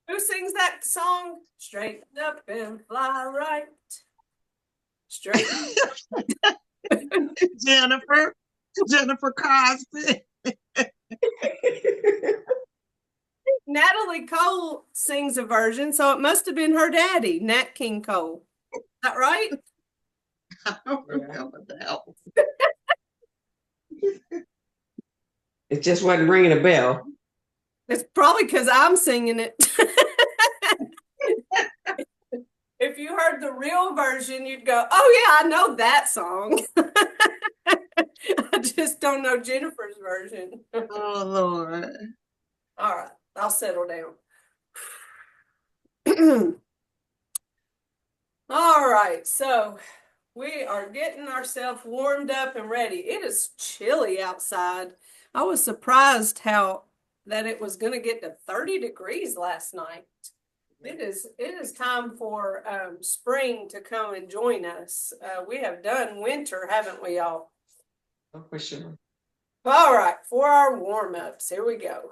Who sings that song? Straighten up and fly right. Straighten. Jennifer, Jennifer Crosby. Natalie Cole sings a version, so it must have been her daddy, Nat King Cole. Is that right? I don't remember that. It just wasn't ringing a bell. It's probably because I'm singing it. If you heard the real version, you'd go, "Oh yeah, I know that song." I just don't know Jennifer's version. Oh Lord. All right, I'll settle down. All right, so we are getting ourselves warmed up and ready. It is chilly outside. I was surprised how that it was going to get to 30 degrees last night. It is time for spring to come and join us. We have done winter, haven't we all? Oh, for sure. All right, for our warm-ups, here we go.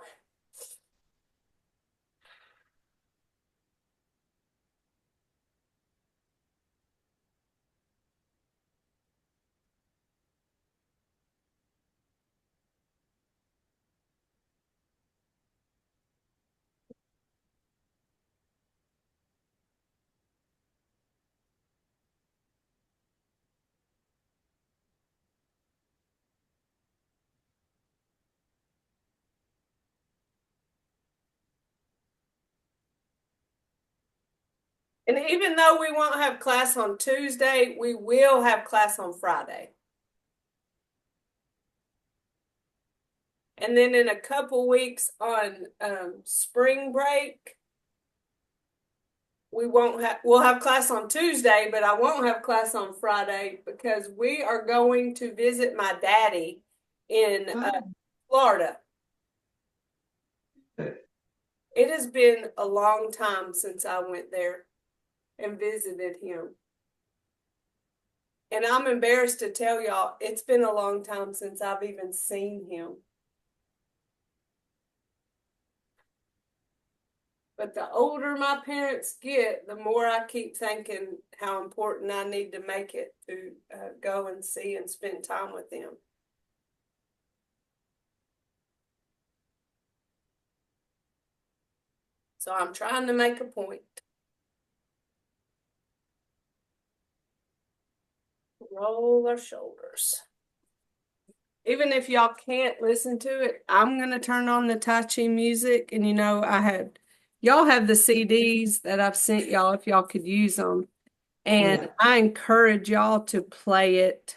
And even though we won't have class on Tuesday, we will have class on Friday. And then in a couple weeks on spring break, we'll have class on Tuesday, but I won't have class on Friday because we are going to visit my daddy in Florida. It has been a long time since I went there and visited him. And I'm embarrassed to tell y'all, it's been a long time since I've even seen him. But the older my parents get, the more I keep thinking how important I need to make it to go and see and spend time with them. So I'm trying to make a point. Roll our shoulders. Even if y'all can't listen to it, I'm going to turn on the Tai Chi music. And y'all have the CDs that I've sent y'all if y'all could use them. And Yeah. I encourage y'all to play it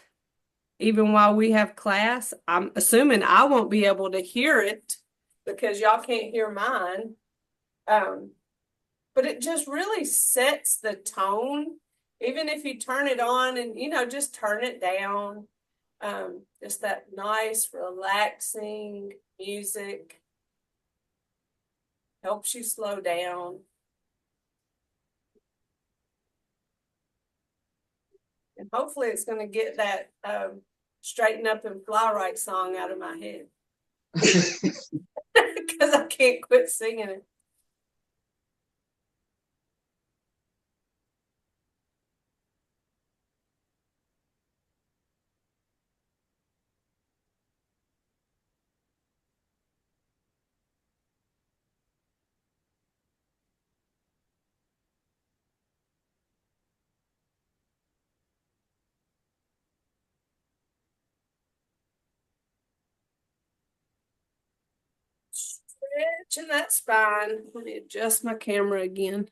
even while we have class. I'm assuming I won't be able to hear it because y'all can't hear mine. But it just really sets the tone. Even if you turn it on and, just turn it down. Just that nice, relaxing music helps you slow down. And hopefully it's going to get that straighten up and fly right song out of my head. Because I can't quit singing it. Stretching that spine. Let me adjust my camera again.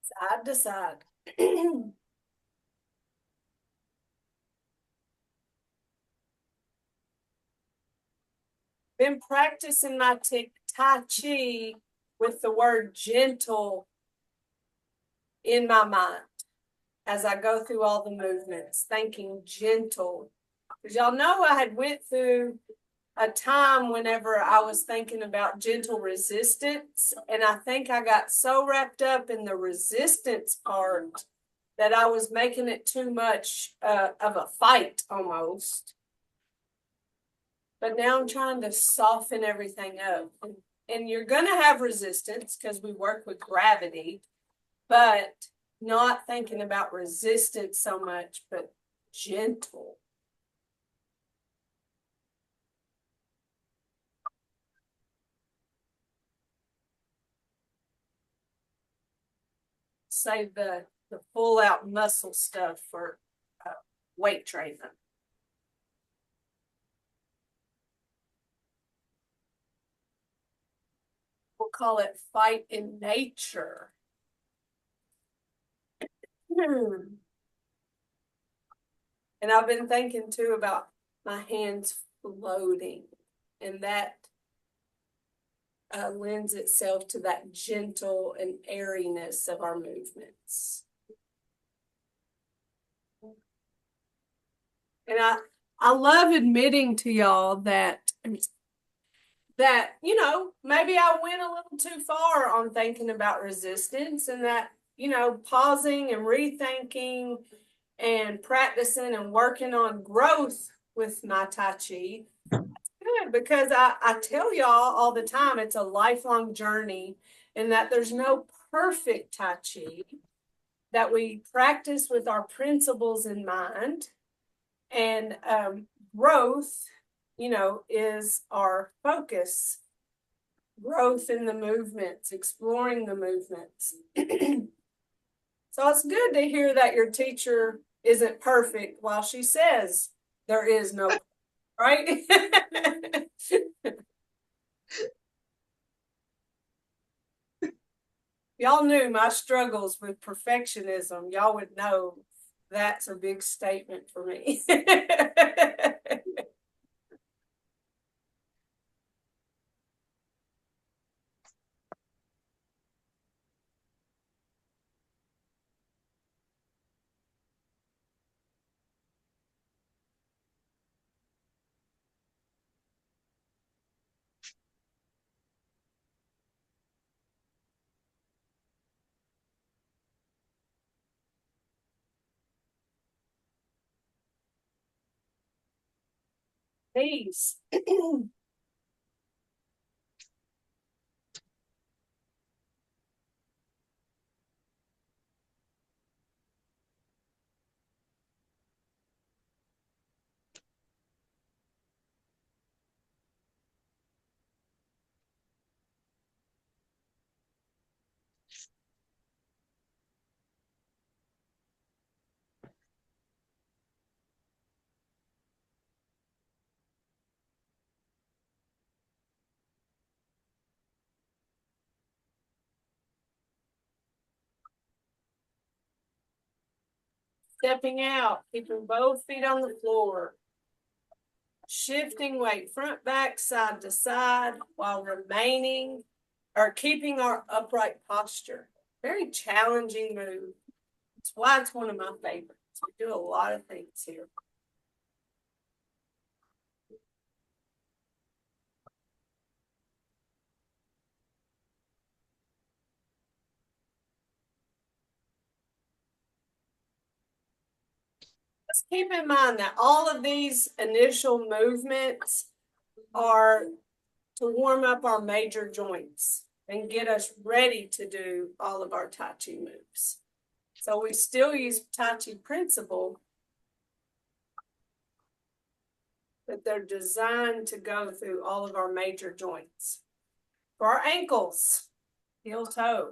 Side to side. Been practicing my Tai Chi with the word gentle in my mind as I go through all the movements, thinking gentle. Because y'all know I had went through a time whenever I was thinking about gentle resistance, and I think I got so wrapped up in the resistance part that I was making it too much of a fight almost. But now I'm trying to soften everything up. And you're going to have resistance because we work with gravity, but not thinking about resistance so much, but gentle. Save the full out muscle stuff for weight training. We'll call it fight in nature. And I've been thinking too about my hands floating, and that lends itself to that gentle and airiness of our movements. And I love admitting to y'all that you know, maybe I went a little too far on thinking about resistance, and that, you know, pausing and rethinking and practicing and working on growth with my Tai Chi. Good, because I tell y'all all the time it's a lifelong journey, and that there's no perfect Tai Chi, that we practice with our principles in mind, and growth, you know, is our focus. Growth in the movements, exploring the movements. So it's good to hear that your teacher isn't perfect while she says there is no, right? Y'all knew my struggles with perfectionism. Y'all would know that's a big statement for me. Peace. Stepping out, keeping both feet on the floor. Shifting weight front, back, side to side while remaining or keeping our upright posture. Very challenging move. It's why it's one of my favorites. We do a lot of things here. Just keep in mind that all of these initial movements are to warm up our major joints and get us ready to do all of our Tai Chi moves. So we still use Tai Chi principle, but they're designed to go through all of our major joints. For our ankles, heel toe.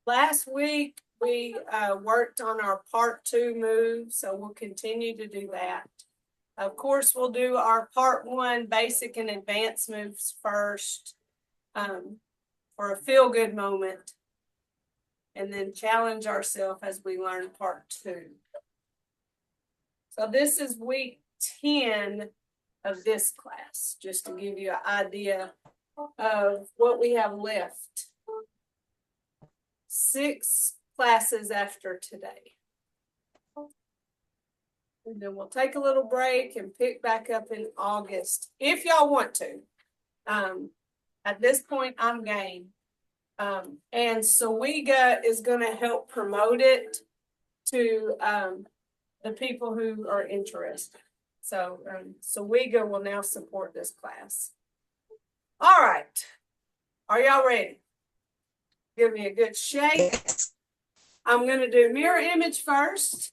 Last week, we worked on our part 2 move, so we'll continue to do that. Of course, we'll do our part 1 basic and advanced moves first for a feel-good moment, and then challenge ourselves as we learn part 2. So this is week 10 of this class, just to give you an idea of what we have left. 6 classes after today. And then we'll take a little break and pick back up in August, if y'all want to. At this point, I'm game. And SOWEGA is going to help promote it to the people who are interested. So SOWEGA will now support this class. All right. Are y'all ready? Give me a good shake. I'm going to do mirror image first.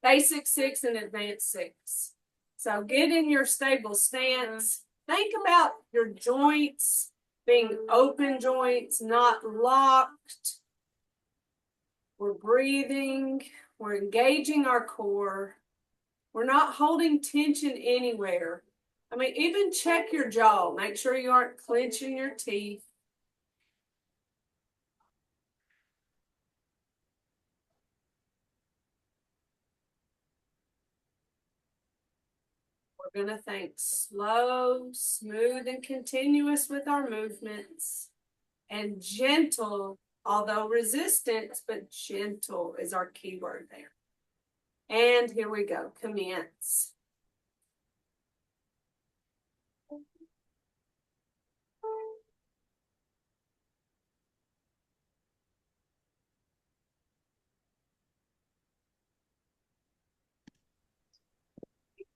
Basic 6 and advanced 6. So get in your stable stance. Think about your joints being open joints, not locked. We're breathing. We're engaging our core. We're not holding tension anywhere. I mean, even check your jaw. Make sure you aren't clenching your teeth. We're going to think slow, smooth, and continuous with our movements. And gentle, although resistance, but gentle is our key word there. And here we go. Commence.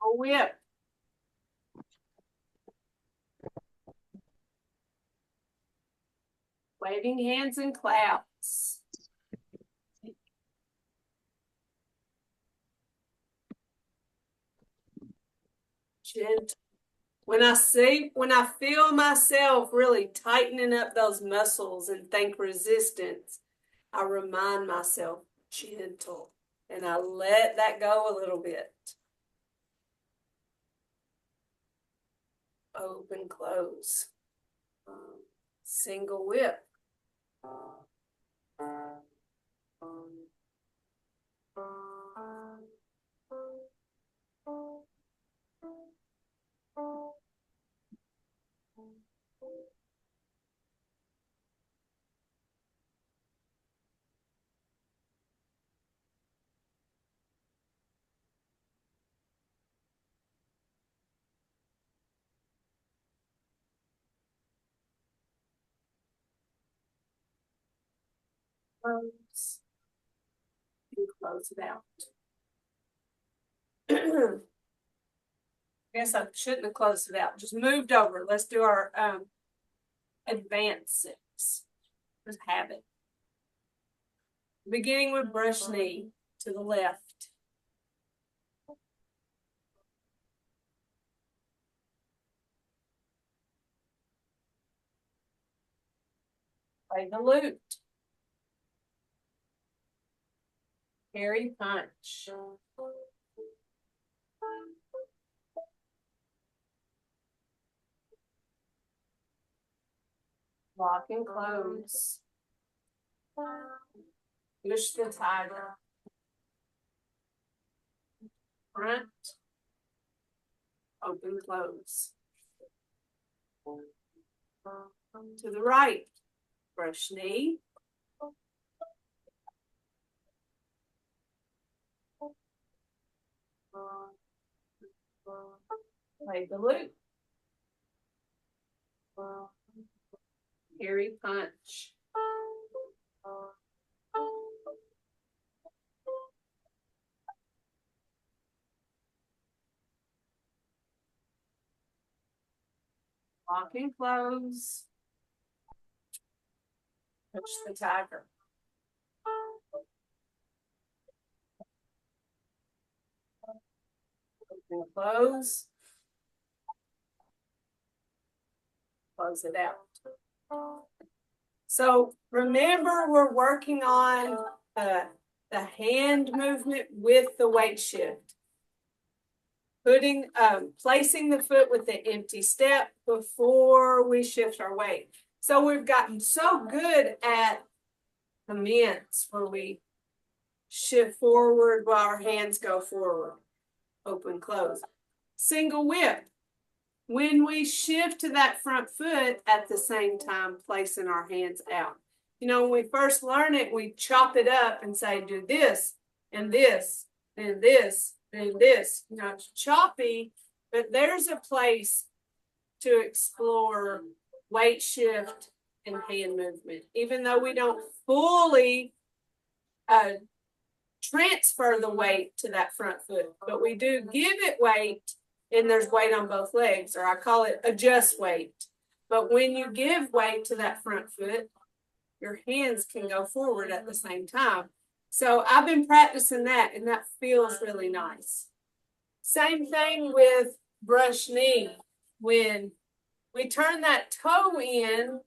A whip. Waving hands and claps. Gentle. When I feel myself really tightening up those muscles and think resistance, I remind myself gentle, and I let that go a little bit. Open, close. Single whip. Close. And close it out. I guess I shouldn't have closed it out. Just moved over. Let's do our advanced 6. Just have it. Beginning with brush knee to the left. Play the lute. Carry punch. Lock and close. Push the tiger. Front. Open, close. To the right. Brush knee. Play the loop. Carry punch. Lock and close. Push the tiger. Open, close. Close it out. So remember, we're working on the hand movement with the weight shift. Placing the foot with the empty step before we shift our weight. So we've gotten so good at commence where we shift forward while our hands go forward. Open, close. Single whip. When we shift to that front foot at the same time, placing our hands out. You know, when we first learn it, we chop it up and say, do this and this and this and this. You know, it's choppy, but there's a place to explore weight shift and hand movement. Even though we don't fully transfer the weight to that front foot, but we do give it weight, and there's weight on both legs, or I call it adjust weight. But when you give weight to that front foot, your hands can go forward at the same time. So I've been practicing that, and that feels really nice. Same thing with brush knee. When we turn that toe in,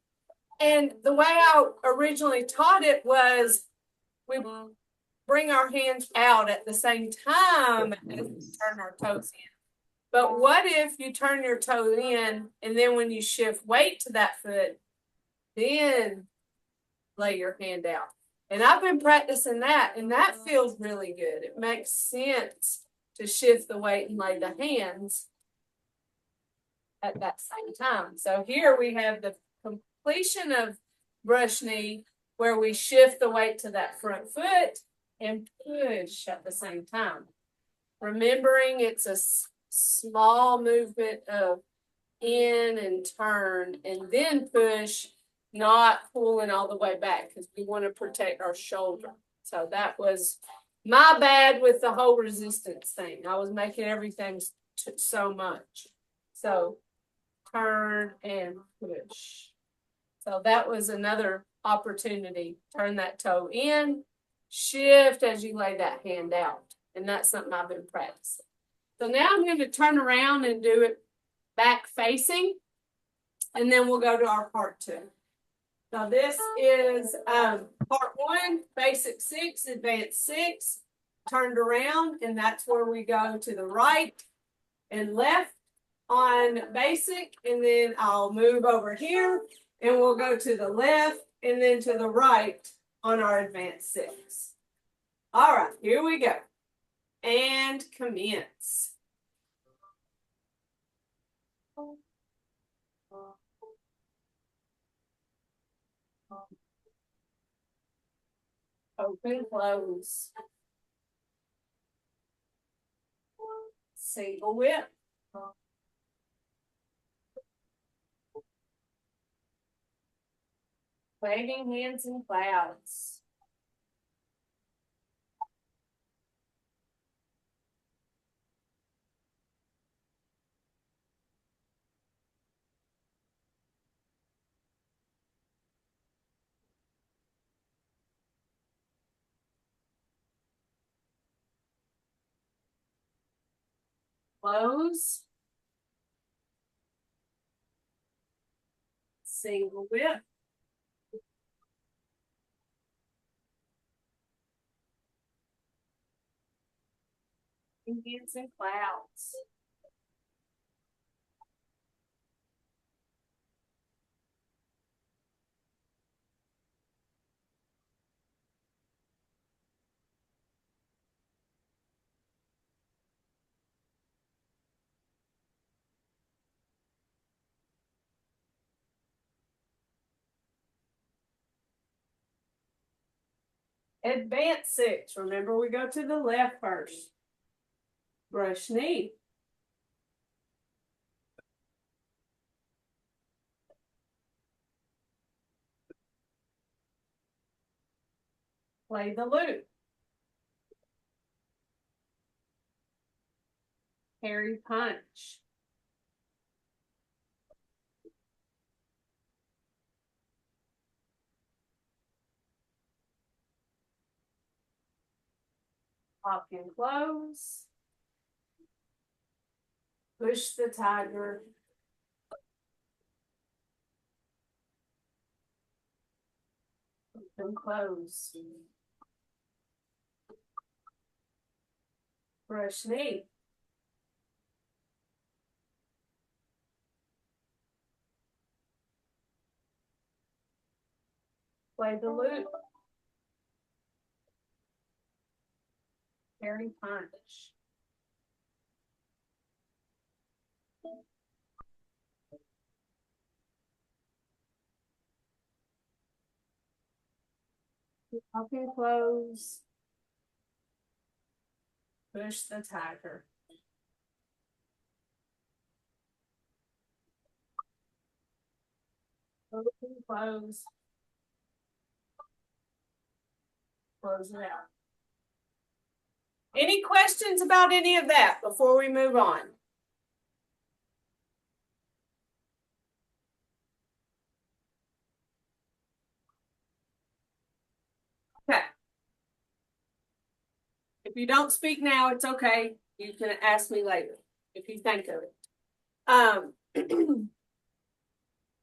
and the way I originally taught it was we bring our hands out at the same time as we turn our toes in. But what if you turn your toe in, and then when you shift weight to that foot, then lay your hand out? And I've been practicing that, and that feels really good. It makes sense to shift the weight and lay the hands at that same time. So here we have the completion of brush knee, where we shift the weight to that front foot and push at the same time. Remembering it's a small movement of in and turn and then push, not pulling all the way back, because we want to protect our shoulder. So that was my bad with the whole resistance thing. I was making everything so much. So turn and push. So that was another opportunity. Turn that toe in, shift as you lay that hand out. And that's something I've been practicing. So now I'm going to turn around and do it back facing, and then we'll go to our part 2. Now this is part 1, basic 6, advanced 6, turned around, and that's where we go to the right and left on basic, and then I'll move over here and we'll go to the left and then to the right on our advanced 6. All right, here we go. And commence. Open, close. Single whip. Waving hands in clouds. Close. Single whip. Hands in clouds. Advanced 6. Remember, we go to the left first. Brush knee. Play the loop. Carry punch. Lock and close. Push the tiger. And close. Brush knee. Play the loop. Carry punch. Up and close. Push the tiger. Open, close. Close it out. Any questions about any of that before we move on? Okay. If you don't speak now, it's okay. You can ask me later if you think of it.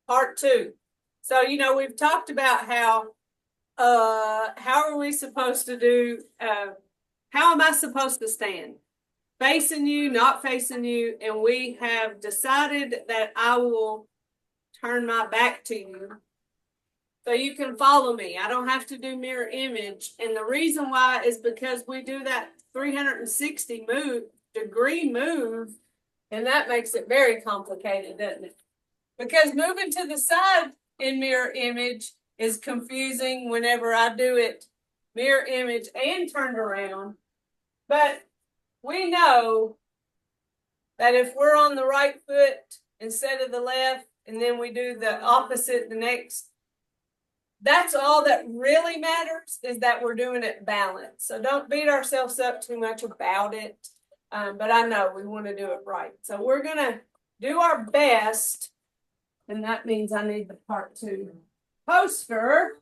Part 2. So, we've talked about how are we supposed to do, how am I supposed to stand? Facing you, not facing you, and we have decided that I will turn my back to you so you can follow me. I don't have to do mirror image. And the reason why is because we do that 360 degree move, and that makes it very complicated, doesn't it? Because moving to the side in mirror image is confusing whenever I do it mirror image and turned around. But we know that if we're on the right foot instead of the left, and then we do the opposite the next, that's all that really matters, is that we're doing it balanced. So don't beat ourselves up too much about it. But I know we want to do it right. So we're going to do our best. And that means I need the part 2 poster.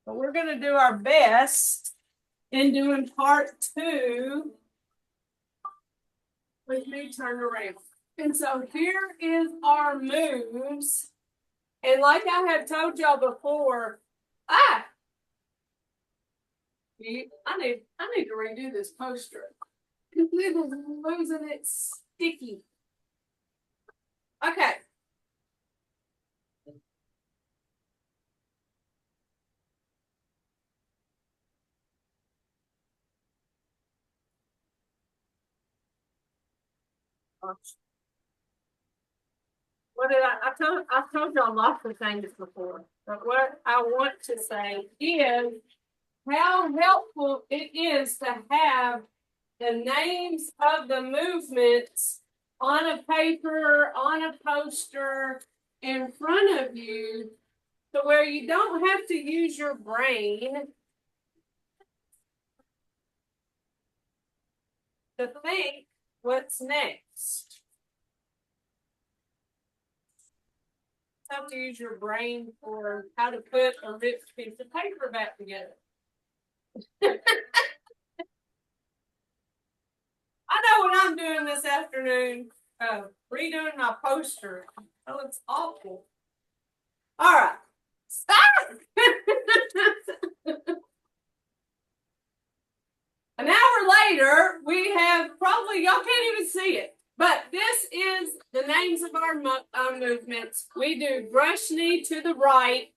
But we're going to do our best in doing part 2 with me turned around. And so here is our moves. And like I had told y'all before, I need to redo this poster. It is losing its sticky. Okay. What did I told y'all lots of things before, but what I want to say is how helpful it is to have the names of the movements on a paper, on a poster in front of you, to where you don't have to use your brain to think what's next. You have to use your brain for how to put a ripped piece of paper back together. I know what I'm doing this afternoon, redoing my poster. Oh, it's awful. All right, stop. An hour later, we have probably, y'all can't even see it, but this is the names of our movements. We do brush knee to the right,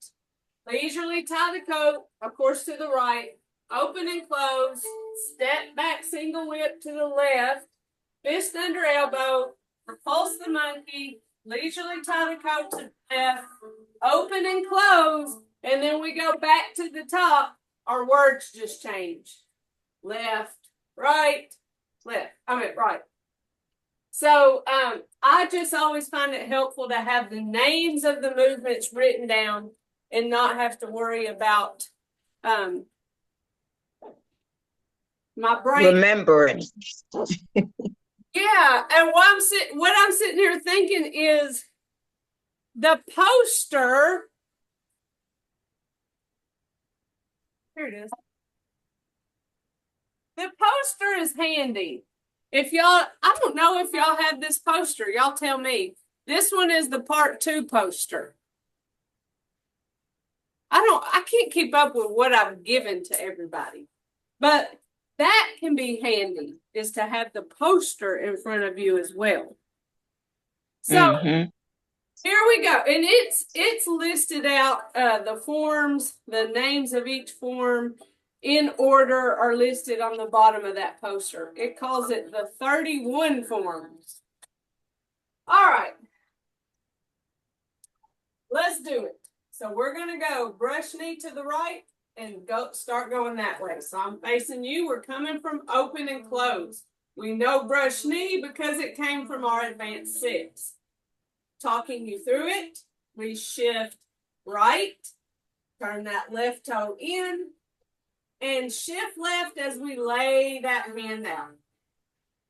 leisurely tie the coat, of course, to the right, open and close, step back single whip to the left, fist under elbow, repulse the monkey, leisurely tie the coat to the left, open and close, and then we go back to the top. Our words just change. Left, right, left. Right. So I just always find it helpful to have the names of the movements written down and not have to worry about my brain Remembering. Yeah, and what I'm sitting here thinking is the poster. Here it is. The poster is handy. If y'all, I don't know if y'all have this poster. Y'all tell me. This one is the part 2 poster. I can't keep up with what I've given to everybody. But that can be handy, is to have the poster in front of you as well. So here we go. And it's listed out, the forms, the names of each form in order are listed on the bottom of that poster. It calls it the 31 forms. All right. Let's do it. So we're going to go brush knee to the right and start going that way. So I'm facing you. We're coming from open and close. We know brush knee because it came from our advanced 6. Talking you through it, we shift right, turn that left toe in, and shift left as we lay that hand down.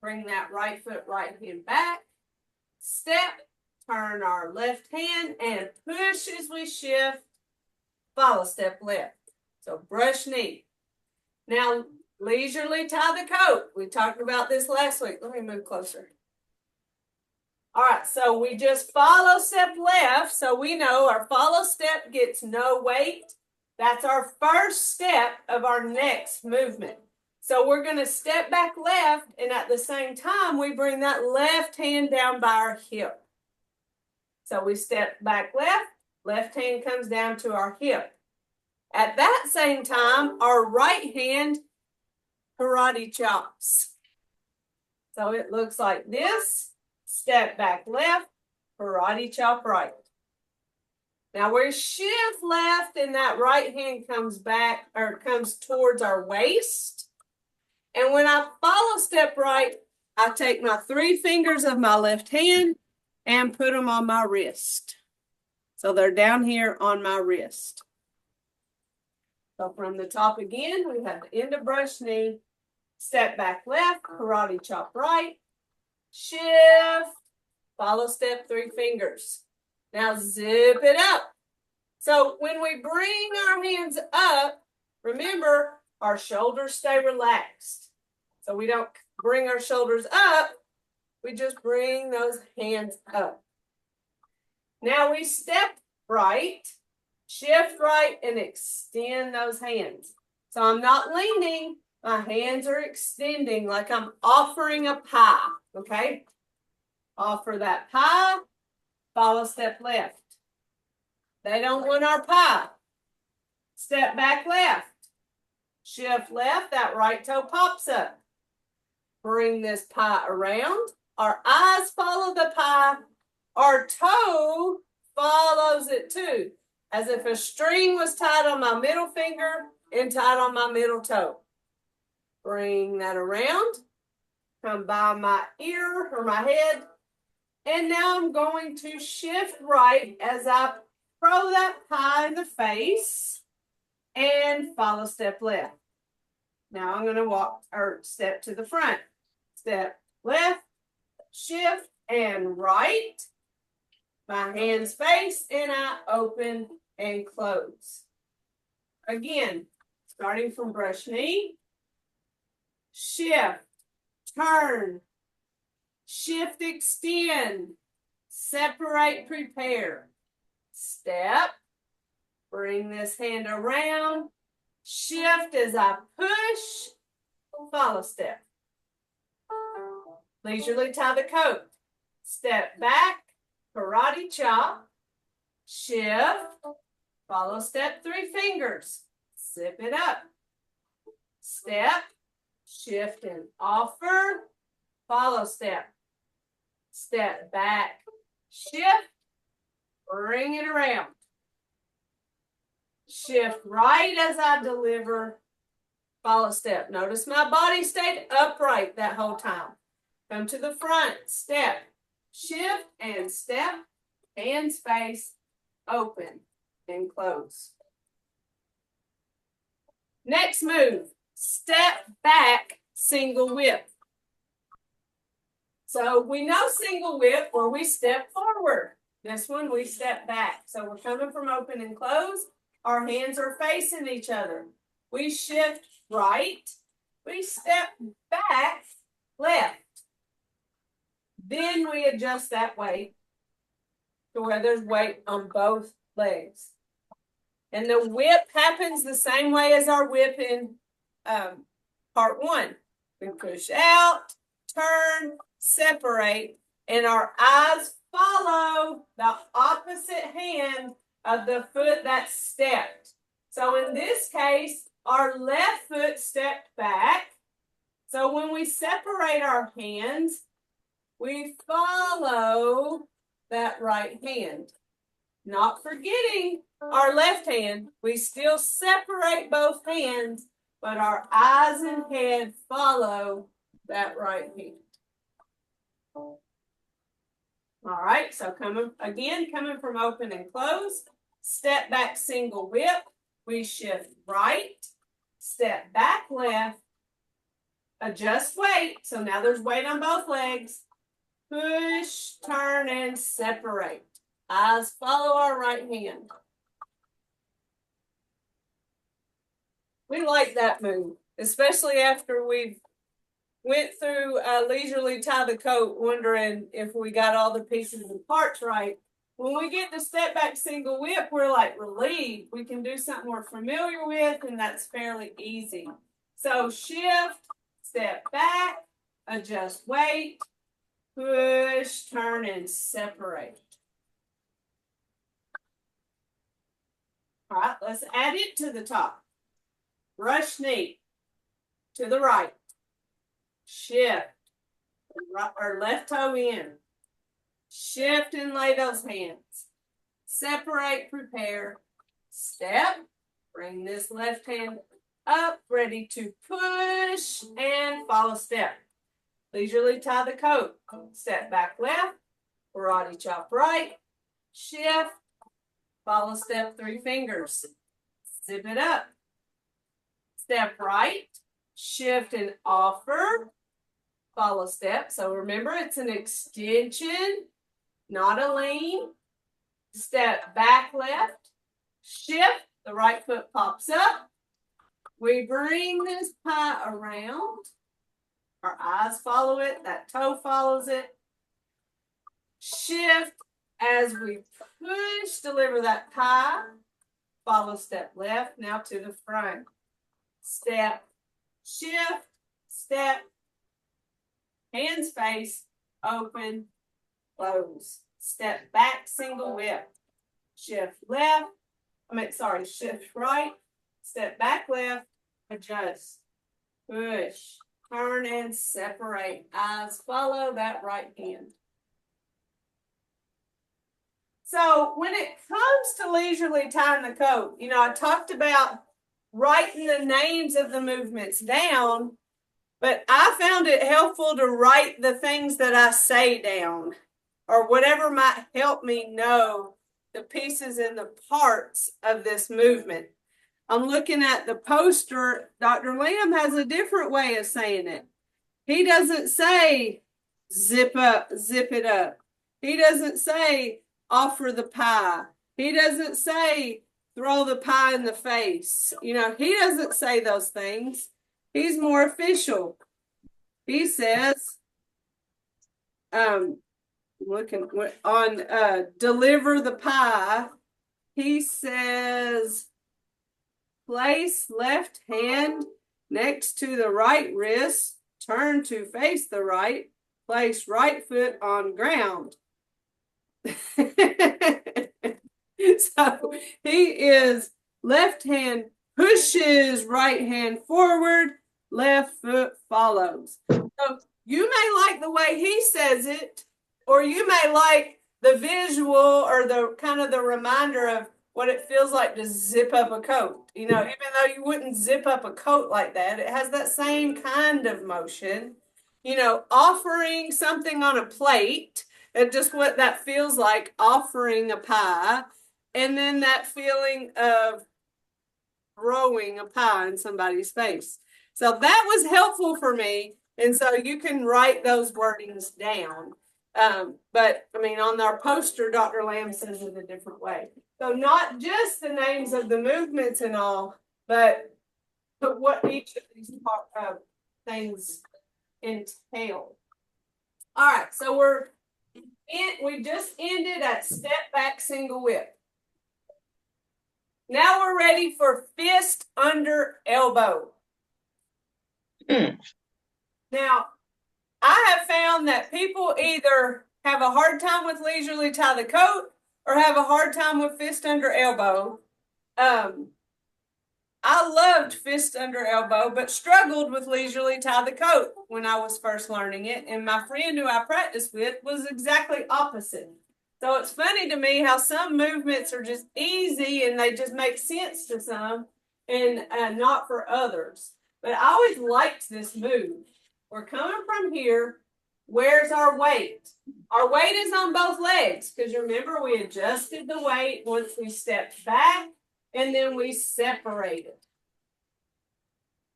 Bring that right foot, right hand back, step, turn our left hand, and push as we shift, follow step left. So brush knee. Now, leisurely tie the coat. We talked about this last week. Let me move closer. All right, so we just follow step left. So we know our follow step gets no weight. That's our first step of our next movement. So we're going to step back left, and at the same time, we bring that left hand down by our hip. So we step back left hand comes down to our hip. At that same time, our right hand karate chops. So it looks like this. Step back left, karate chop right. Now we shift left and that right hand comes back or comes towards our waist. And when I follow step right, I take my 3 fingers of my left hand and put them on my wrist. So they're down here on my wrist. So from the top again, we have the end of brush knee, step back left, karate chop right, shift, follow step, 3 fingers. Now zip it up. So when we bring our hands up, remember our shoulders stay relaxed. So we don't bring our shoulders up, we just bring those hands up. Now we step right, shift right, and extend those hands. So I'm not leaning, my hands are extending like I'm offering a pie, okay? Offer that pie, follow step left. They don't want our pie. Step back left. Shift left, that right toe pops up. Bring this pie around. Our eyes follow the pie. Our toe follows it too. As if a string was tied on my middle finger and tied on my middle toe. Bring that around. Come by my ear or my head. And now I'm going to shift right as I throw that pie in the face and follow step left. Now I'm going to walk or step to the front. Step left, shift, and right. My hands face and I open and close. Again, starting from brush knee, shift, turn, shift, extend, separate, prepare. Step, bring this hand around, shift as I push, follow step. Leisurely tie the coat. Step back, karate chop, shift, follow step, 3 fingers, zip it up. Step, shift and offer, follow step. Step back, shift, bring it around. Shift right as I deliver, follow step. Notice my body stayed upright that whole time. Come to the front, step, shift and step, hands face, open and close. Next move, step back, single whip. So we know single whip where we step forward. This one we step back. So we're coming from open and close. Our hands are facing each other. We shift right. We step back, left. Then we adjust that weight to where there's weight on both legs. And the whip happens the same way as our whip in part one. We push out, turn, separate, and our eyes follow the opposite hand of the foot that stepped. So in this case, our left foot stepped back. So when we separate our hands, we follow that right hand. Not forgetting our left hand, we still separate both hands, but our eyes and head follow that right hand. All right, so coming from open and close, step back single whip, we shift right, step back left, adjust weight, so now there's weight on both legs, push, turn, and separate. Eyes follow our right hand. We like that move, especially after we've went through leisurely tie the coat, wondering if we got all the pieces and parts right. When we get to step back single whip, we're like relieved. We can do something we're familiar with, and that's fairly easy. So shift, step back, adjust weight, push, turn, and separate. All right, let's add it to the top. Rush knee to the right. Shift, or left toe in. Shift and lay those hands. Separate, prepare. Step, bring this left hand up, ready to push and follow step. Leisurely tie the coat. Step back left, karate chop right. Shift, follow step 3 fingers. Zip it up. Step right, shift and offer, follow step. So remember, it's an extension, not a lean. Step back left, shift, the right foot pops up. We bring this pie around. Our eyes follow it, that toe follows it. Shift as we push, deliver that pie. Follow step left, now to the front. Step, shift, step, hands face, open, close. Step back, single whip. Shift left, shift right, step back left, adjust, push, turn and separate. Eyes follow that right hand. So when it comes to leisurely tying the coat, I talked about writing the names of the movements down, but I found it helpful to write the things that I say down, or whatever might help me know the pieces and the parts of this movement. I'm looking at the poster. Dr. Lamb has a different way of saying it. He doesn't say zip up, zip it up. He doesn't say offer the pie. He doesn't say throw the pie in the face. He doesn't say those things. He's more official. He says, looking on deliver the pie, he says, place left hand next to the right wrist, turn to face the right, place right foot on ground. So he is left hand pushes, right hand forward, left foot follows. So you may like the way he says it, or you may like the visual or the kind of the reminder of what it feels like to zip up a coat. Even though you wouldn't zip up a coat like that, it has that same kind of motion. Offering something on a plate, and just what that feels like, offering a pie, and then that feeling of throwing a pie in somebody's face. So that was helpful for me. And so you can write those wordings down. But on our poster, Dr. Lamb says it a different way. So not just the names of the movements and all, but what each of these things entail. All right, so we just ended at step back single whip. Now we're ready for fist under elbow. Now, I have found that people either have a hard time with leisurely tie the coat or have a hard time with fist under elbow. I loved fist under elbow, but struggled with leisurely tie the coat when I was first learning it. And my friend who I practiced with was exactly opposite. So it's funny to me how some movements are just easy and they just make sense to some and not for others. But I always liked this move. We're coming from here. Where's our weight? Our weight is on both legs because remember we adjusted the weight once we stepped back and then we separated.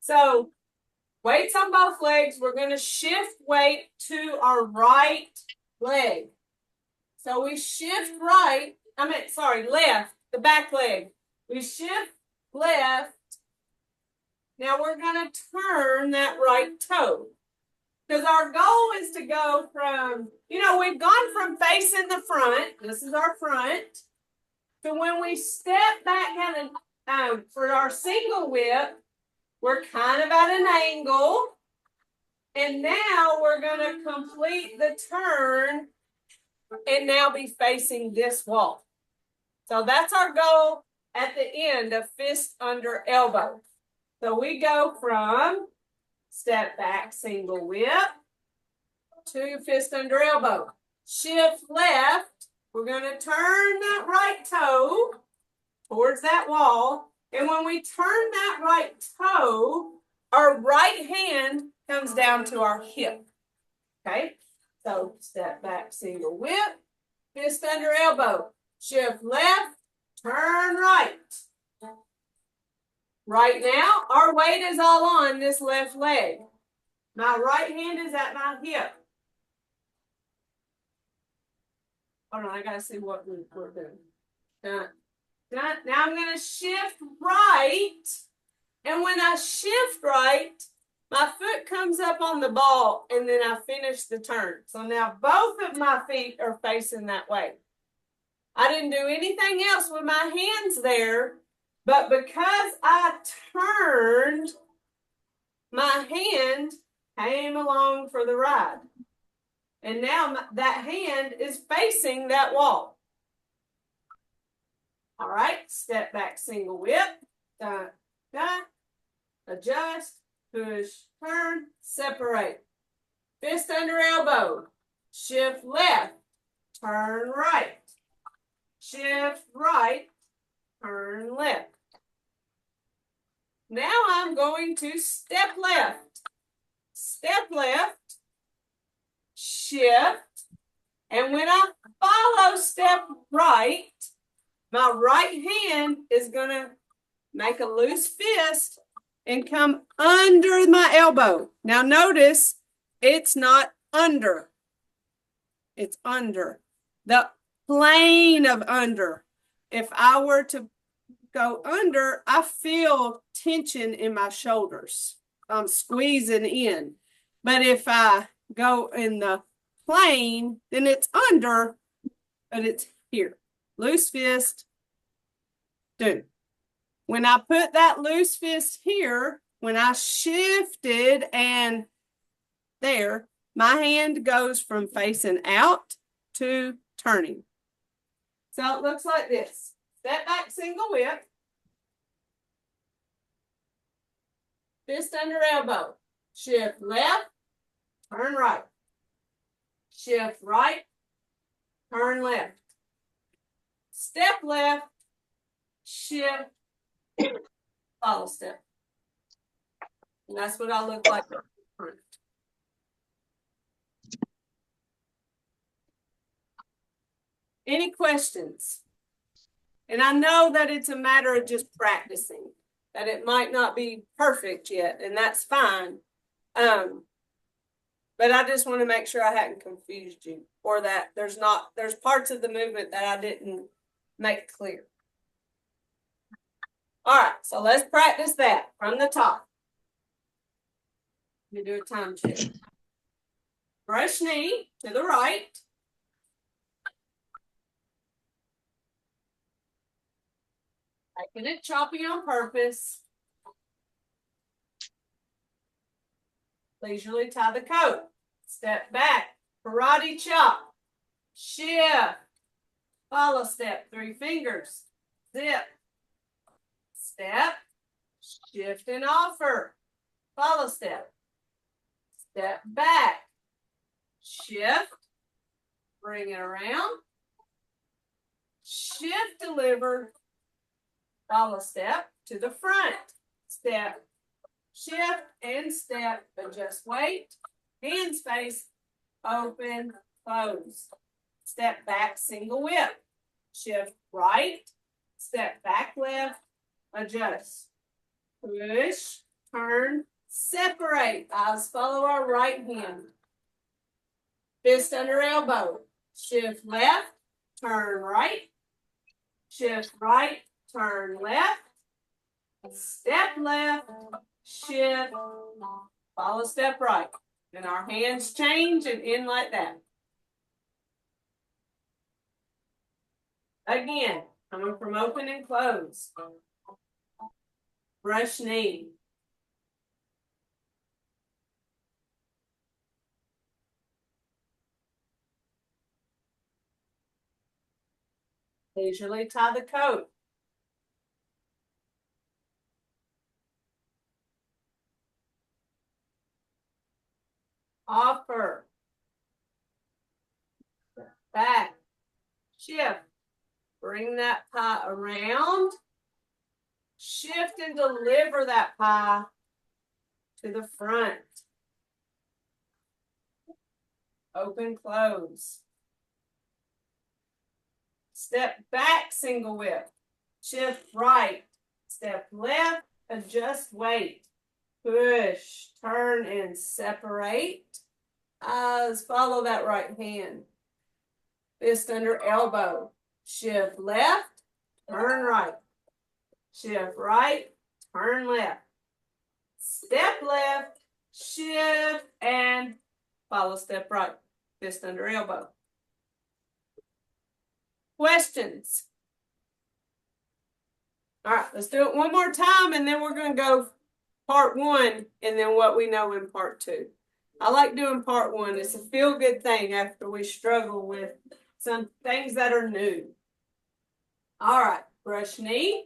So weight's on both legs. We're going to shift weight to our right leg. So we shift left, the back leg. We shift left. Now we're going to turn that right toe. Because our goal is to go from, we've gone from facing the front, this is our front, to when we step back for our single whip, we're kind of at an angle. And now we're going to complete the turn and now be facing this wall. So that's our goal at the end of fist under elbow. So we go from step back, single whip, to fist under elbow. Shift left. We're going to turn that right toe towards that wall. And when we turn that right toe, our right hand comes down to our hip. Okay? So step back, single whip, fist under elbow. Shift left, turn right. Right now, our weight is all on this left leg. My right hand is at my hip. Hold on, I gotta see what we're doing. Done. Done. Now I'm gonna shift right. And when I shift right, my foot comes up on the ball and then I finish the turn. So now both of my feet are facing that way. I didn't do anything else with my hands there, but because I turned, my hand came along for the ride. And now that hand is facing that wall. All right, step back, single whip. Dun, dun. Adjust, push, turn, separate. Fist under elbow. Shift left, turn right. Shift right, turn left. Now I'm going to step left. Step left, shift, and when I follow step right, my right hand is going to make a loose fist and come under my elbow. Now notice it's not under. It's under. The plane of under. If I were to go under, I feel tension in my shoulders. I'm squeezing in. But if I go in the plane, then it's under, but it's here. Loose fist, do. When I put that loose fist here, when I shifted and there, my hand goes from facing out to turning. So it looks like this. Step back, single whip. Fist under elbow. Shift left, turn right. Shift right, turn left. Step left, shift, follow step. And that's what I look like. Any questions? And I know that it's a matter of just practicing, that it might not be perfect yet, and that's fine. But I just want to make sure I hadn't confused you, or that there's parts of the movement that I didn't make clear. All right, so let's practice that from the top. Let me do a time check. Brush knee to the right. Right Making it choppy on purpose. Leisurely tie the coat. Step back. Karate chop. Shift. Follow step. 3 fingers. Zip. Step. Shift and offer. Follow step. Step back. Shift. Bring it around. Shift, deliver. Follow step to the front. Step. Shift and step. Adjust weight. Hand space. Open. Close. Step back. Single whip. Shift right. Step back left. Adjust. Push. Turn. Separate. Eyes follow our right hand. Fist under elbow. Shift left. Turn right. Shift right. Turn left. Step left. Shift. Follow step right. And our hands change and in like that. Again, coming from open and close. Brush knee. Leisurely tie the coat. Offer. Back. Shift. Bring that pie around. Shift and deliver that pie to the front. Open, close. Step back, single whip. Shift right. Step left. Adjust weight. Push. Turn and separate. Eyes follow that right hand. Fist under elbow. Shift left. Turn right. Shift right. Turn left. Step left. Shift and follow step right. Fist under elbow. Questions? All right, let's do it one more time and then we're going to go part 1 and then what we know in part 2. I like doing part 1. It's a feel-good thing after we struggle with some things that are new. All right, brush knee.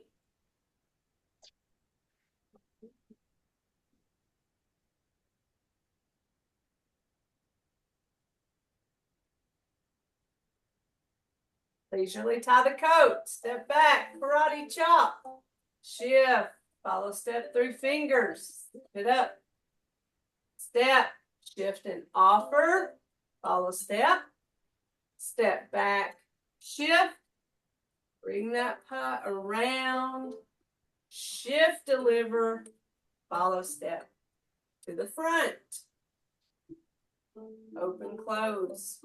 Leisurely tie the coat. Step back. Karate chop. Shift. Follow step 3 fingers. Sit up. Step. Shift and offer. Follow step. Step back. Shift. Bring that pie around. Shift, deliver. Follow step to the front. Open, close.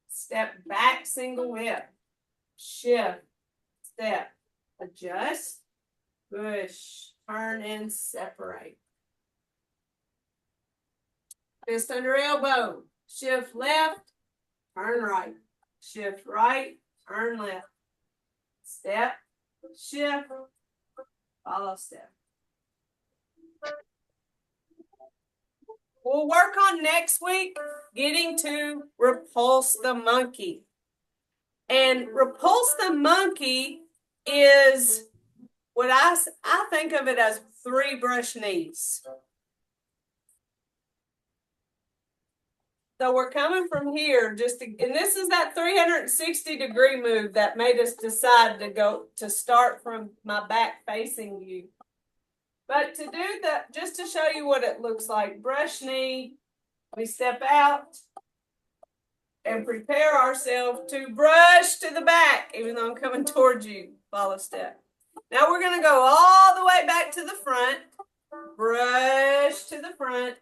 Step back, single whip. Shift, step, adjust, push, turn and separate. Fist under elbow. Shift left, turn right. Shift right, turn left. Step, shift, follow step. We'll work on next week getting to repulse the monkey. And repulse the monkey is what I think of it as 3 brush knees. So we're coming from here and this is that 360-degree move that made us decide to start from my back facing you. But to do that, just to show you what it looks like, brush knee, we step out and prepare ourselves to brush to the back, even though I'm coming towards you. Follow step. Now we're going to go all the way back to the front, brush to the front,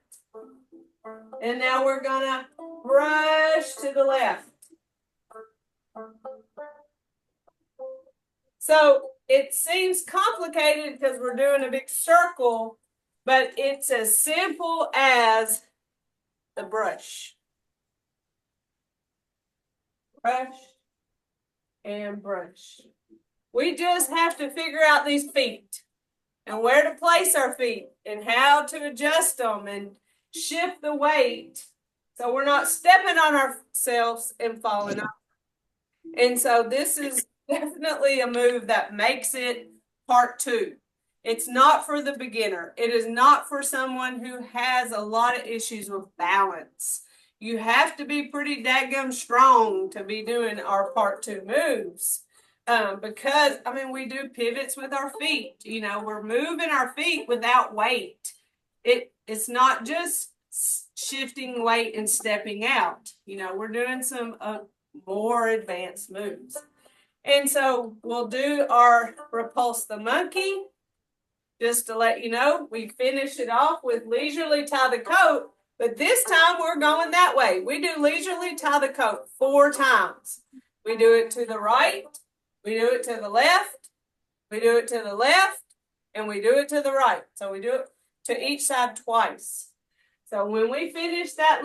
and now we're going to brush to the left. So it seems complicated because we're doing a big circle, but it's as simple as the brush. Brush and brush. We just have to figure out these feet and where to place our feet and how to adjust them and shift the weight so we're not stepping on ourselves and falling off. And so this is definitely a move that makes it part 2. It's not for the beginner. It is not for someone who has a lot of issues with balance. You have to be pretty daggum strong to be doing our part 2 moves. Because, I mean, we do pivots with our feet. You know, we're moving our feet without weight. It's not just shifting weight and stepping out. You know, we're doing some more advanced moves. And so we'll do our repulse the monkey. Just to let you know, we finish it off with leisurely tie the coat, but this time we're going that way. We do leisurely tie the coat 4 times. We do it to the right, we do it to the left, we do it to the left, and we do it to the right. So we do it to each side twice. So when we finish that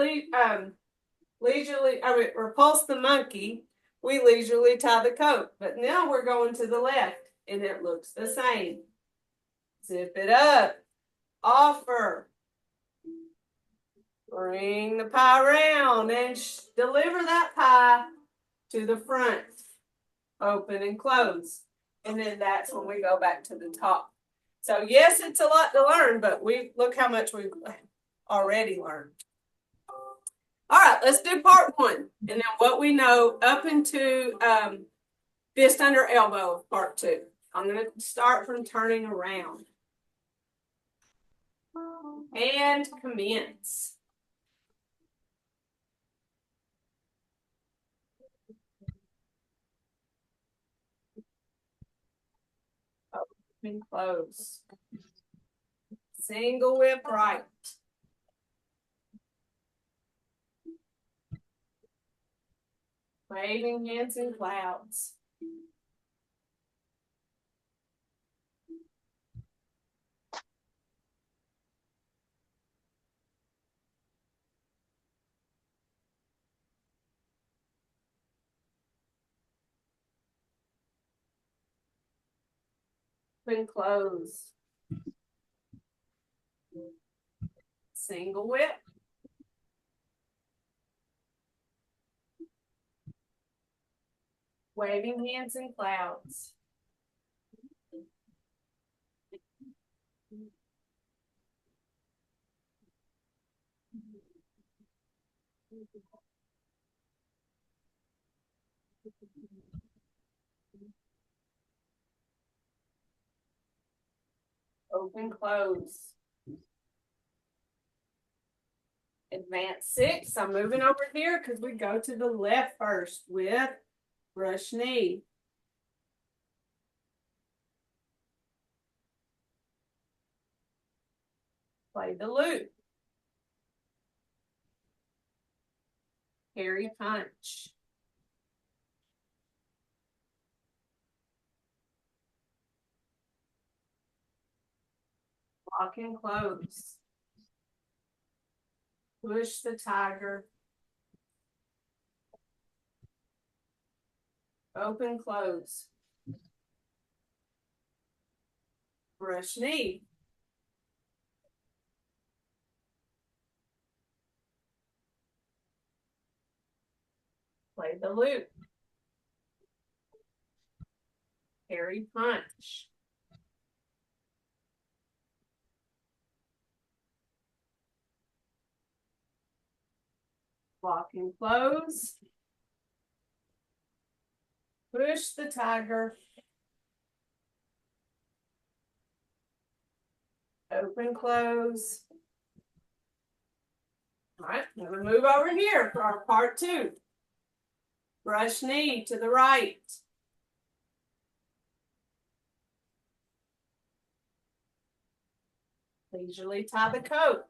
repulse the monkey, we leisurely tie the coat. But now we're going to the left, and it looks the same. Zip it up. Offer. Bring the pie around and deliver that pie to the front. Open and close. And then that's when we go back to the top. So yes, it's a lot to learn, but look how much we've already learned. All right, let's do part 1. And then what we know up into fist under elbow, part 2. I'm going to start from turning around. And commence. Open, close. Single whip right. Waving hands in clouds. Open, close. Single whip. Waving hands in clouds. Open, close. Advance 6. I'm moving over here because we go to the left first with brush knee. Play the loop. Carry punch. Lock and close. Push the tiger. Open, close. Brush knee. Play the loop. Carry punch. Lock and close. Push the tiger. Open, close. All right, I'm going to move over here for our part 2. Brush knee to the right. Leisurely tie the coat.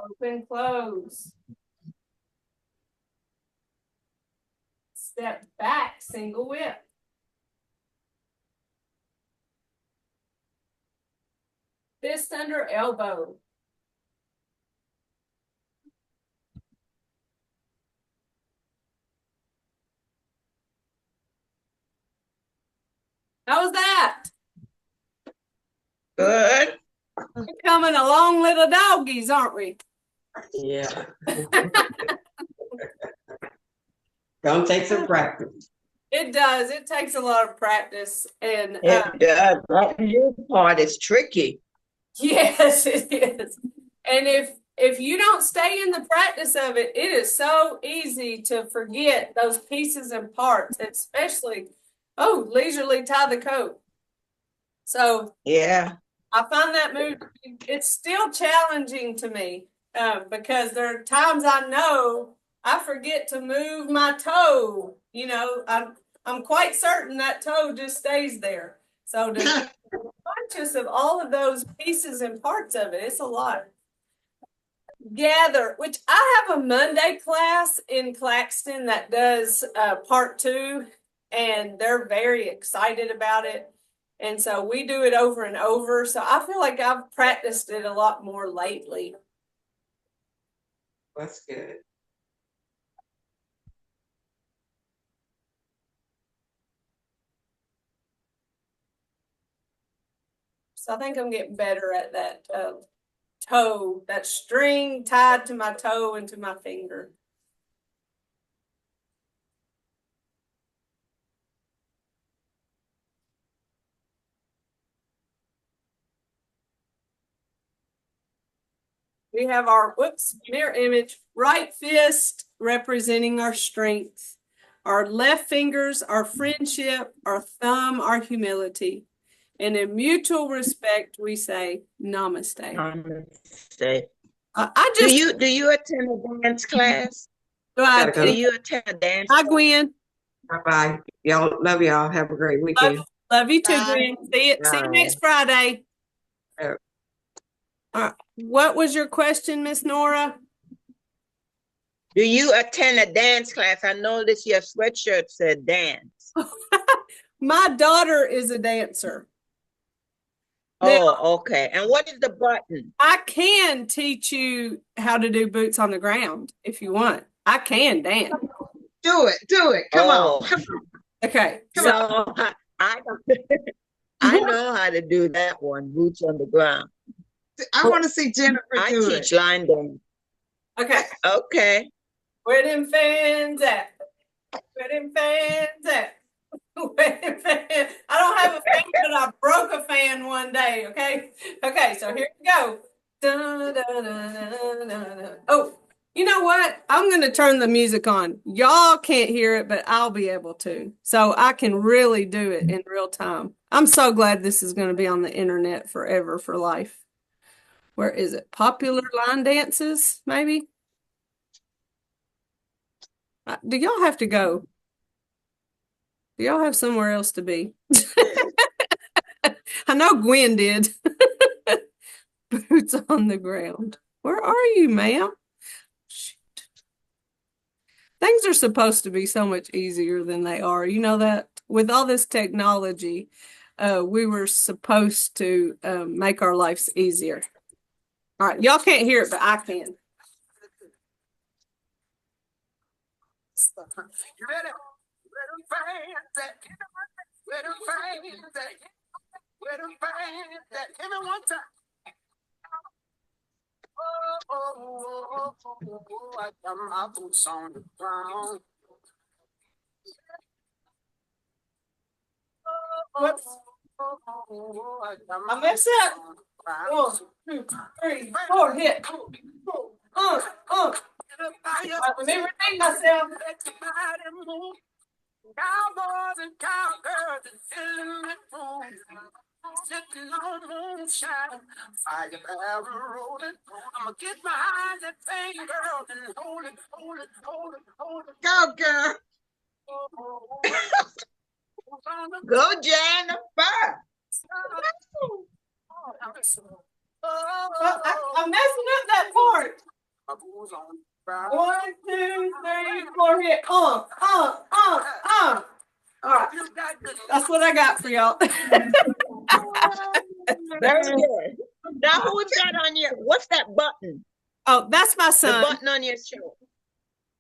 Open, close. Step back, single whip. Fist under elbow. How was that? Good. We're coming along little doggies, aren't we? Yeah. Gonna take some practice. It does. It takes a lot of practice. And It does. That new part is tricky. yes, it is. And if you don't stay in the practice of it, it is so easy to forget those pieces and parts, especially, leisurely tie the coat. So Yeah. I find that move, it's still challenging to me because there are times I know I forget to move my toe. You know, I'm quite certain that toe just stays there. So to be conscious of all of those pieces and parts of it, it's a lot. Gather, which I have a Monday class in Claxton that does part 2, and they're very excited about it. And so we do it over and over. So I feel like I've practiced it a lot more lately. That's good. So I think I'm getting better at that toe, that string tied to my toe and to my finger. We have our, mirror image, right fist representing our strength, our left fingers, our friendship, our thumb, our humility. And in mutual respect, we say namaste. Namaste. I Do just, you attend a dance class? Gotta go. Do you attend a dance hi, class? Gwen. Bye-bye. Y'all, love y'all. Have a great weekend. Love you too, Bye. Gwen. See you next Friday. Yeah. All right. What was your question, Miss Nora? Do you attend a dance class? I noticed your sweatshirt said dance. My daughter is a dancer. Oh, okay. And what is the button? I can teach you how to do boots on the ground if you want. I can dance. Do it. Come on. Okay. No, I know how to do that one, boots on the ground. I want to see Jennifer I do teach it. line dance. Okay. Okay. Where them fans at? Where them fans at? Where them fans? I don't have a fan, but I broke a fan one day. Okay. Okay. So here we go. Dun, dun, dun, dun, dun, dun. Oh, you know what? I'm going to turn the music on. Y'all can't hear it, but I'll be able to. So I can really do it in real time. I'm so glad this is going to be on the internet forever for life. Where is it? Popular line dances, maybe? Do y'all have to go? Do y'all have somewhere else to be? I know Gwen did. Boots on the ground. Where are you, ma'am? Shoot. Things are supposed to be so much easier than they are. You know that? With all this technology, we were supposed to make our lives easier. All right, y'all can't hear it, but I can. You ready? Where them fans at? Where them fans at? Where them fans at? Give me one time. I got my boots on the ground. Whoops. I messed up. 1, 2, 3, 4, hit. Let me repeat myself. Cowboys and cowgirls and filling rooms, sitting on moonshine, fire barrel rolling. I'ma get behind that thing, girl, and hold it. Go, girl. Go, Jennifer. I'm messing up that part. My boots on fire. 1, 2, 3, 4, hit. All right. That's what I got for y'all. Very good. Now, who's that on your, what's that button? Oh, that's my The son. button on your shirt.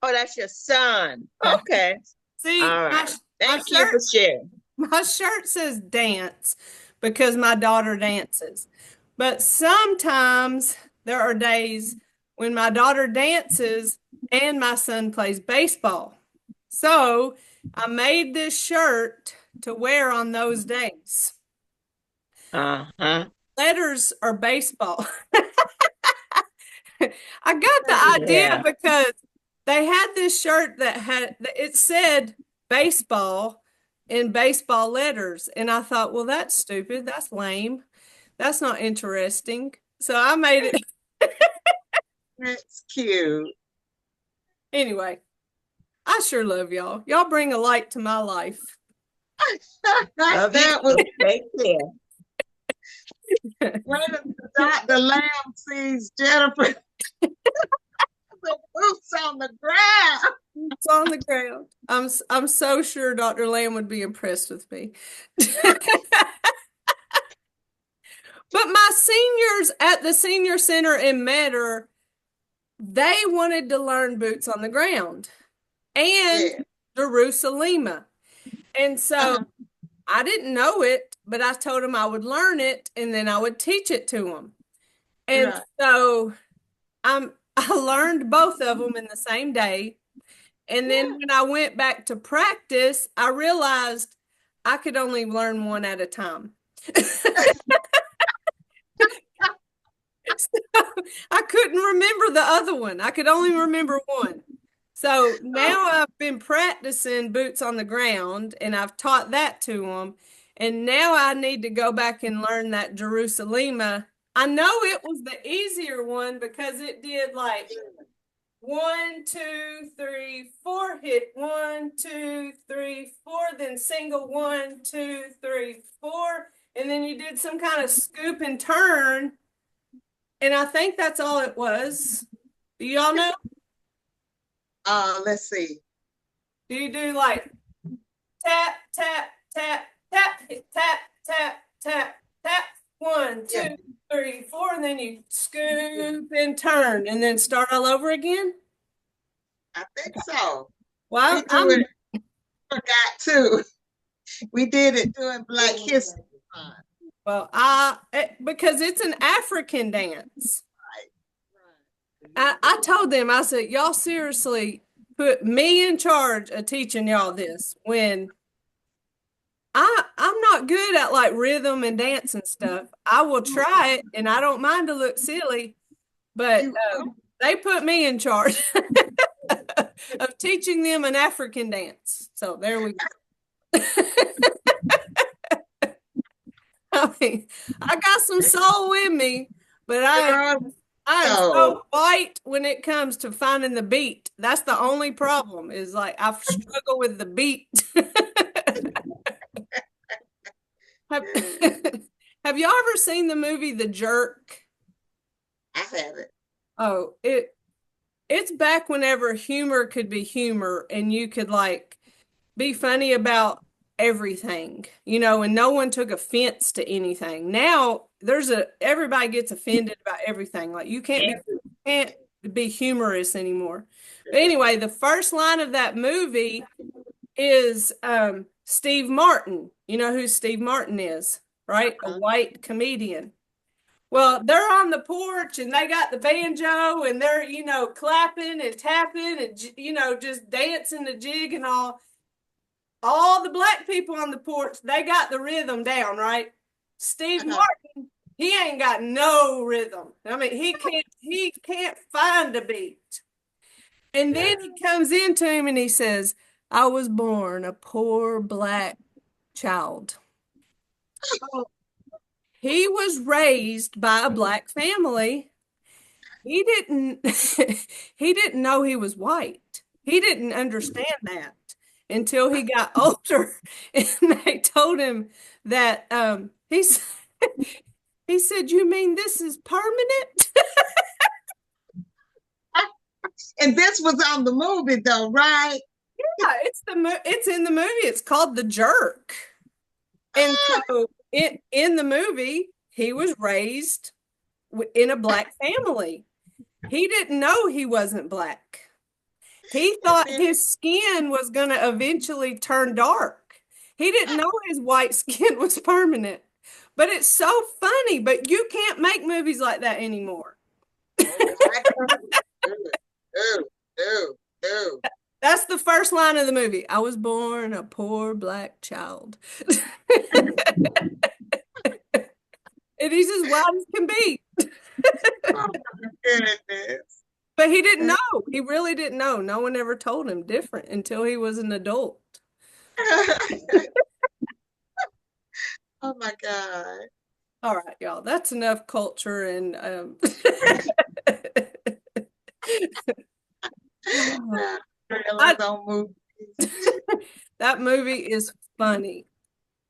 Oh, that's your son. Yeah. Okay. See, All right. Thank my you for sharing. my shirt says dance because my daughter dances. But sometimes there are days when my daughter dances and my son plays baseball. So I made this shirt to wear on those days. Uh-huh. Letters are baseball. I got the idea Yeah. because they had this shirt that had it said baseball in baseball letters, and I thought, well, that's stupid. That's lame. That's not interesting. So I made it That's cute. anyway. I sure love y'all. Y'all bring a light to my life. Love That you. was Take care. when Dr. Lamb sees Jennifer. The boots on the ground. It's on the ground. I'm so sure Dr. Lamb would be impressed with me. But my seniors at the senior center in Metter, they wanted to learn boots on the ground and Yeah. Jerusalem. And so Uh-huh. I didn't know it, but I told them I would learn it and then I would teach it to them. And Right. so I learned both of them in the same day. And then when I went back to practice, I realized I could only learn one at a time. So I couldn't remember the other one. I could only remember one. So now I've been practicing boots on the ground and I've taught that to them. And now I need to go back and learn that Jerusalem. I know it was the easier one because it did like 1, 2, 3, 4, hit 1, 2, 3, 4, then single 1, 2, 3, 4, and then you did some kind of scoop and turn. And I think that's all it was. Do y'all know? Let's see. Do you do like tap, tap, tap, tap, tap, tap, tap, tap, 1, 2, 3, 4, and then you scoop and turn and then start all over again? I think so. Well, We do it. Forgot too. We did it during Black History Month. well, because it's an African dance. I told them, I said, y'all seriously put me in charge of teaching y'all this when I'm not good at like rhythm and dance and stuff. I will try it and I don't mind to look silly, but they put me in charge of teaching them an African dance. So there we go. I mean, I got some soul with me, but I'm so white when it comes to finding the beat. That's the only problem is like I struggle with the beat. Have y'all ever seen the movie The Jerk? I haven't. Oh, it's back whenever humor could be humor and you could like be funny about everything, and no one took offense to anything. Now everybody gets offended about everything. Like you can't be humorous anymore. But anyway, the first line of that movie is Steve Martin. You know who Steve Martin is, right? A white comedian. Well, they're on the porch and they got the banjo and they're, clapping and tapping and, just dancing the jig and all. All the black people on the porch, they got the rhythm down, right? Steve Martin, he ain't got no rhythm. I mean, he can't find a beat. And then he comes into him and he says, I was born a poor black child. He was raised by a black family. He didn't know he was white. He didn't understand that until he got older and they told him that he said, you mean this is permanent? And this was on the movie though, right? Yeah, it's in the movie. It's called The Jerk. And so in the movie, he was raised in a black family. He didn't know he wasn't black. He thought his skin was going to eventually turn dark. He didn't know his white skin was permanent. But it's so funny, but you can't make movies like that anymore. That's the first line of the movie. I was born a poor black child. And he's as white as can be. Oh my goodness. But he didn't know. He really didn't know. No one ever told him different until he was an adult. Oh my God. All right, y'all. That's enough culture and Trailers on movies. that movie is funny.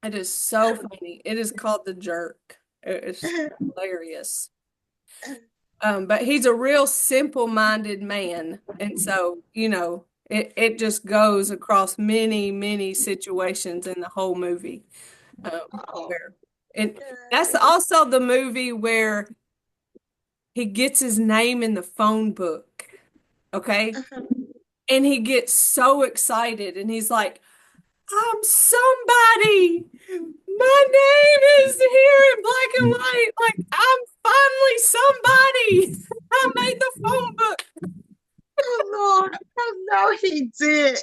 It is so funny. It is called The Jerk. It's hilarious. But he's a real simple-minded man. And so, it just goes across many, many situations in the whole movie. Oh, And that's also the movie where he gets his name in the phone book. Okay? And he gets so excited and he's like, I'm somebody. My name is here in black and white. Like, I'm finally somebody. I made the phone book. oh Lord. Oh no, he did.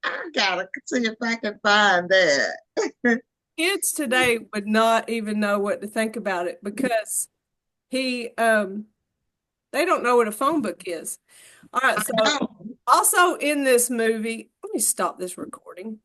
I gotta see if I can find that. Kids today would not even know what to think about it because they don't know what a phone book is. All right, so also in this movie, let me stop this recording.